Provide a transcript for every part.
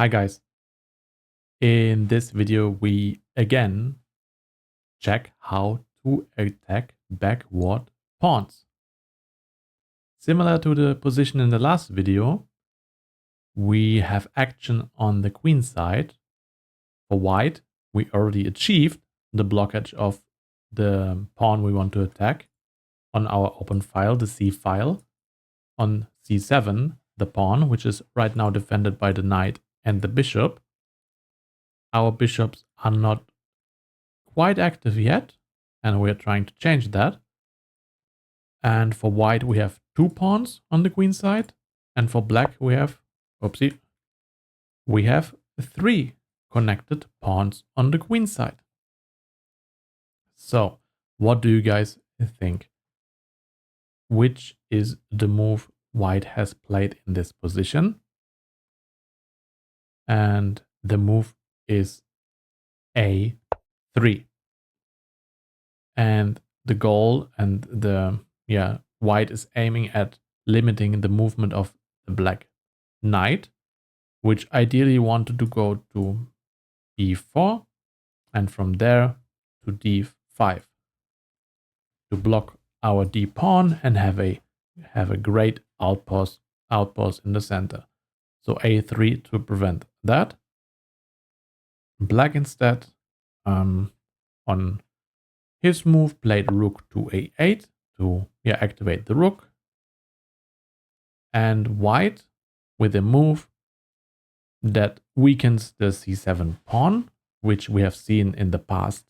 Hi guys. In this video we again check how to attack backward pawns. Similar to the position in the last video, we have action on the queen side. For white, we already achieved the blockage of the pawn we want to attack on our open file, the C file. On C7, the pawn, which is right now defended by the knight and the bishop. Our bishops are not quite active yet, and we're trying to change that. And for white, we have 2 pawns on the queen side, and for black, we have, we have 3 connected pawns on the queen side. So, what do you guys think? Which is the move white has played in this position? And the move is A3. And the goal and the white is aiming at limiting the movement of the black knight, which ideally wanted to go to b4 and from there to d5 to block our d pawn and have a great outpost in the center. So a3 to prevent that. Black instead on his move played rook to a8 to activate the rook. And white with a move that weakens the c7 pawn, which we have seen in the past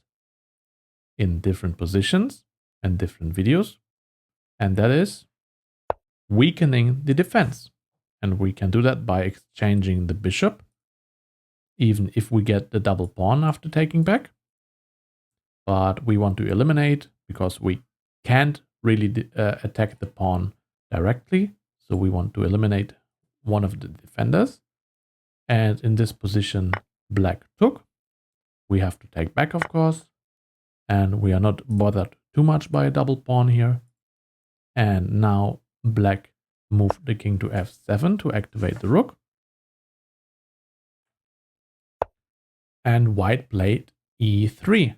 in different positions and different videos. And that is weakening the defense. And we can do that by exchanging the bishop, even if we get the double pawn after taking back. But we want to eliminate because we can't really attack the pawn directly. So we want to eliminate one of the defenders. And in this position, black took. We have to take back, of course. And we are not bothered too much by a double pawn here. And now black moved the king to f7 to activate the rook. And white played e3.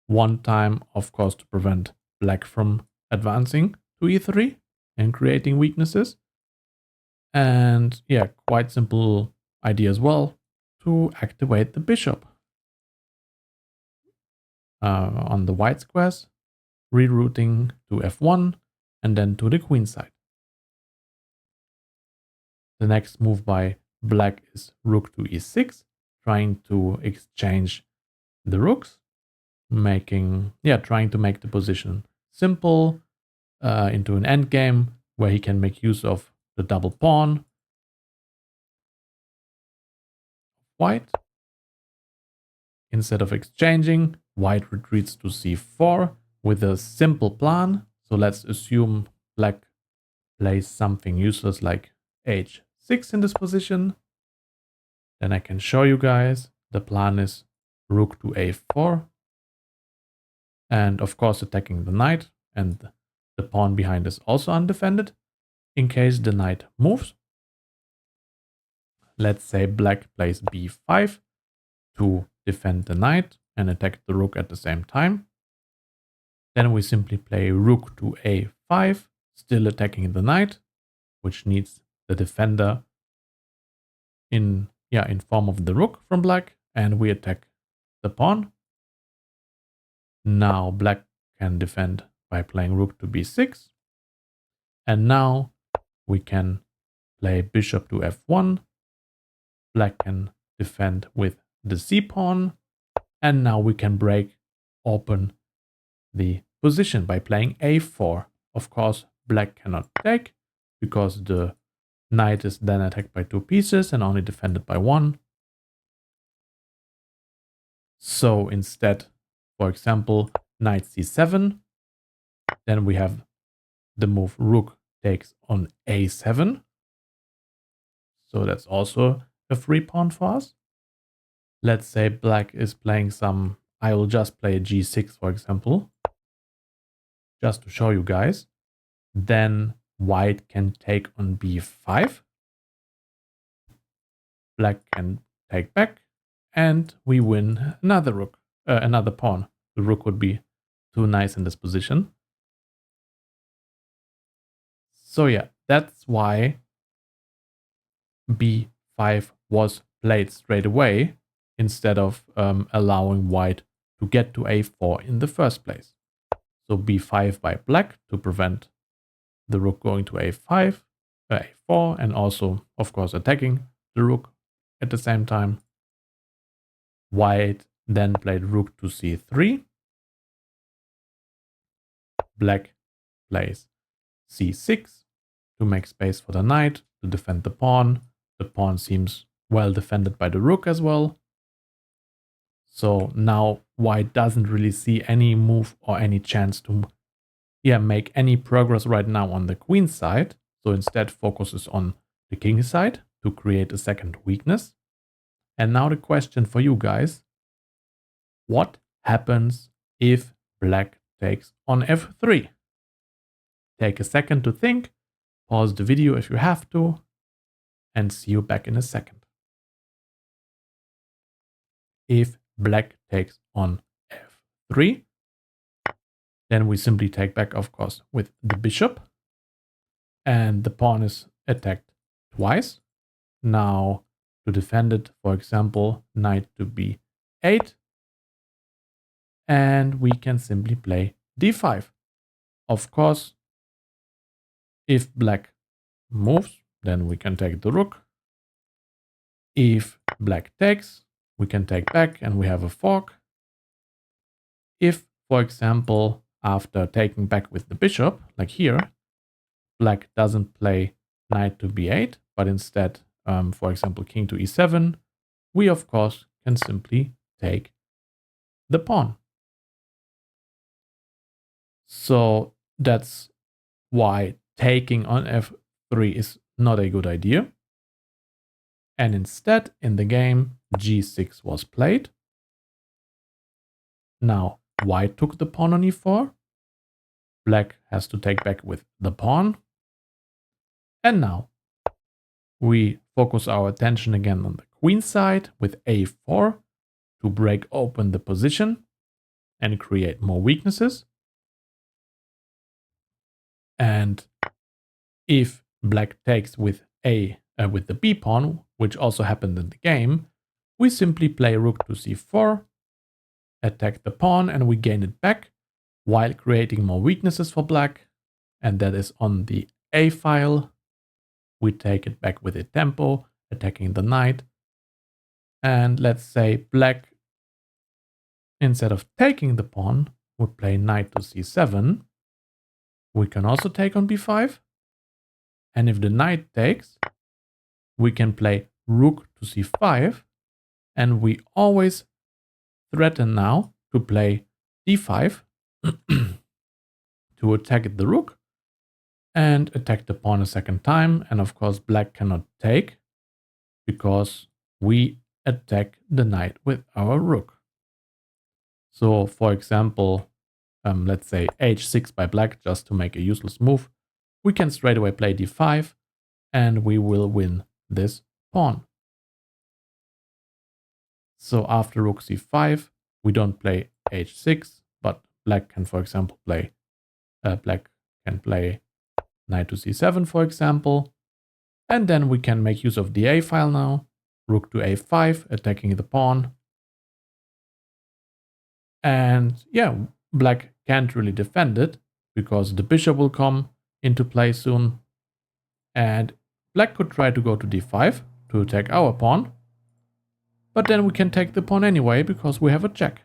One time, of course, to prevent black from advancing to e3 and creating weaknesses. And yeah, quite simple idea as well to activate the bishop. On the white squares, rerouting to f1 and then to the queen side. The next move by black is rook to e6, trying to exchange the rooks, trying to make the position simple into an endgame where he can make use of the double pawn. White. Instead of exchanging, white retreats to c4 with a simple plan. So let's assume black plays something useless like h6 in this position. Then I can show you guys. The plan is rook to a4. And of course attacking the knight, and the pawn behind is also undefended in case the knight moves. Let's say black plays b5 to defend the knight and attack the rook at the same time. Then we simply play rook to a5, still attacking the knight, which needs the defender in form of the rook from black, and we attack the pawn. Now black can defend by playing rook to b6. And now we can play bishop to f1. Black can defend with the c pawn. And now we can break open the position by playing a4. Of course, black cannot take because the knight is then attacked by 2 pieces and only defended by 1. So instead, for example, knight c7. Then we have the move rook takes on a7. So that's also a free pawn for us. Let's say black is playing some, I will just play g6, for example, just to show you guys. Then white can take on b5. black can take back, and we win another rook, another pawn. The rook would be too nice in this position. So yeah, that's why b5 was played straight away instead of allowing white to get to a4 in the first place. So b5 by black to prevent the rook going to a5, a4, and also, of course, attacking the rook at the same time. White then played rook to c3. Black plays c6 to make space for the knight, to defend the pawn. The pawn seems well defended by the rook as well. So now white doesn't really see any move or any chance to make any progress right now on the queen side. So instead focuses on the king side to create a second weakness. And now the question for you guys: what happens if black takes on f3? Take a second to think, pause the video if you have to, and see you back in a second. If black takes on f3, then we simply take back, of course, with the bishop. And the pawn is attacked twice. Now, to defend it, for example, knight to b8. And we can simply play d5. Of course, if black moves, then we can take the rook. If black takes, we can take back and we have a fork. If, for example, after taking back with the bishop, like here, black doesn't play knight to b8, but instead, for example, king to e7, we, of course, can simply take the pawn. So that's why taking on f3 is not a good idea. And instead, in the game, g6 was played. Now, white took the pawn on e4. Black has to take back with the pawn. And now, we focus our attention again on the queen side with a4 to break open the position and create more weaknesses. And if black takes with the b pawn, which also happened in the game, we simply play rook to c4, attack the pawn, and we gain it back while creating more weaknesses for black. And that is on the a file. We take it back with a tempo, attacking the knight. And let's say black, instead of taking the pawn, would play knight to c7. We can also take on b5. And if the knight takes, we can play rook to c5. And we always threaten now to play d5 to attack the rook and attack the pawn a second time. And of course, black cannot take because we attack the knight with our rook. So for example, let's say h6 by black, just to make a useless move, we can straight away play d5 and we will win this pawn. So after rook c5, we don't play h6, but black can, for example, play knight to c7, for example. And then we can make use of the a file now, rook to a5, attacking the pawn. And yeah, black can't really defend it because the bishop will come into play soon. And black could try to go to d5 to attack our pawn. But then we can take the pawn anyway because we have a check.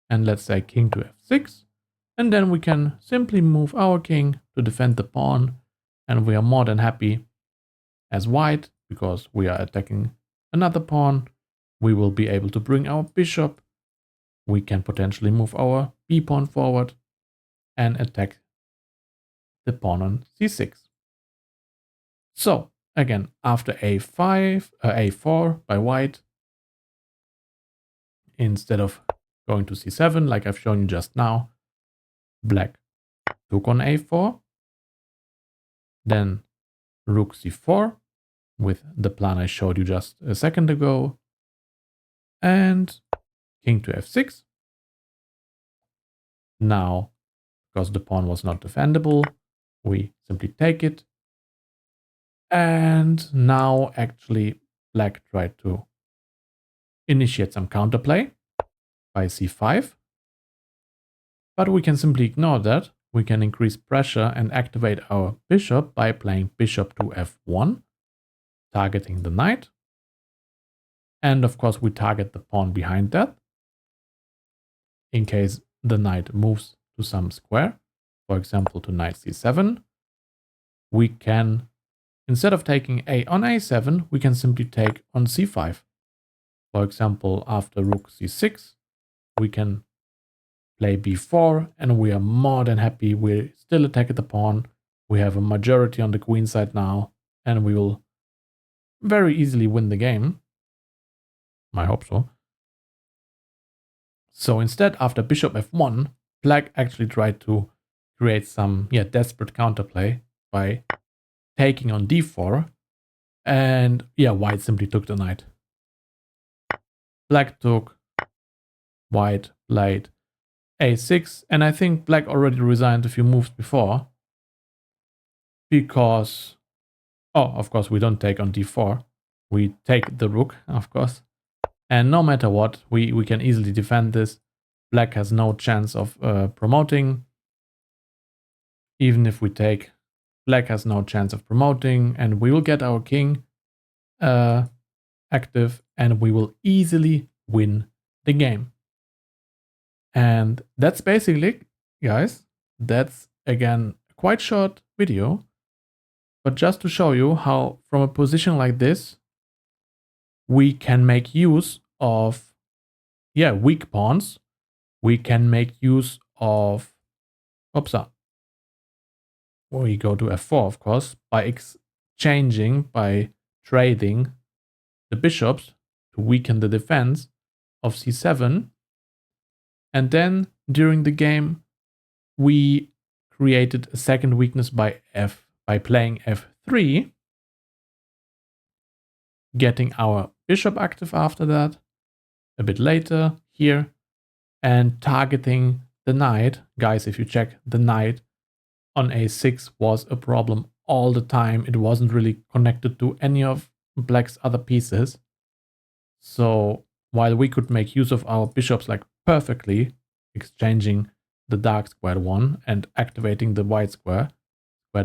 And let's say king to f6. And then we can simply move our king to defend the pawn. And we are more than happy as white because we are attacking another pawn. We will be able to bring our bishop. We can potentially move our b pawn forward and attack the pawn on c6. So again, after a4 by white, instead of going to c7 like I've shown you just now, black took on a4, then rook c4, with the plan I showed you just a second ago. And king to f6. Now, because the pawn was not defendable, we simply take it. And now actually black tried to initiate some counterplay by c5. But we can simply ignore that. We can increase pressure and activate our bishop by playing bishop to f1, targeting the knight. And of course we target the pawn behind that, in case the knight moves to some square, for example to knight c7. We can, instead of taking on a7, we can simply take on c5. For example, after rook c6, we can play b4, and we are more than happy. We still attack the pawn. We have a majority on the queen side now, and we will very easily win the game. I hope so. So instead, after bishop f1, black actually tried to create some desperate counterplay by taking on d4, and white simply took the knight. Black took, white played a6, and I think black already resigned a few moves before, because, of course, we don't take on d4. We take the rook, of course. And no matter what, we can easily defend this. Black has no chance of promoting. Even if we take, black has no chance of promoting, and we will get our king active, and we will easily win the game. And that's basically it, guys. That's, again, a quite short video, but just to show you how from a position like this, we can make use of weak pawns. We can make use of, we go to f4, of course, by exchanging, by trading the bishops to weaken the defense of c7. And then during the game, we created a second weakness by playing f3, getting our bishop active after that, a bit later here, and targeting the knight. Guys, if you check, the knight on a6 was a problem all the time. It wasn't really connected to any of black's other pieces. So while we could make use of our bishops like perfectly, exchanging the dark squared one and activating the white squared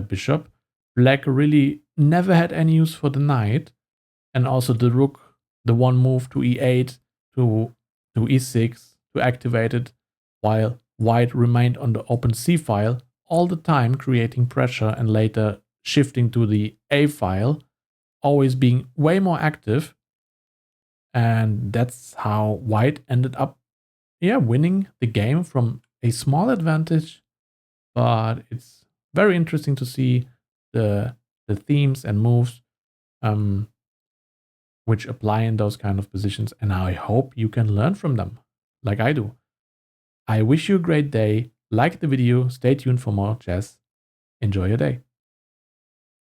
bishop, black really never had any use for the knight, and also the rook, the one move to e8 to e6 to activate it, while white remained on the open c file all the time, creating pressure, and later shifting to the a file, always being way more active. And that's how white ended up winning the game from a small advantage. But it's very interesting to see the themes and moves which apply in those kind of positions, and I hope you can learn from them like I do. I wish you a great day. Like the video, stay tuned for more chess. Enjoy your day.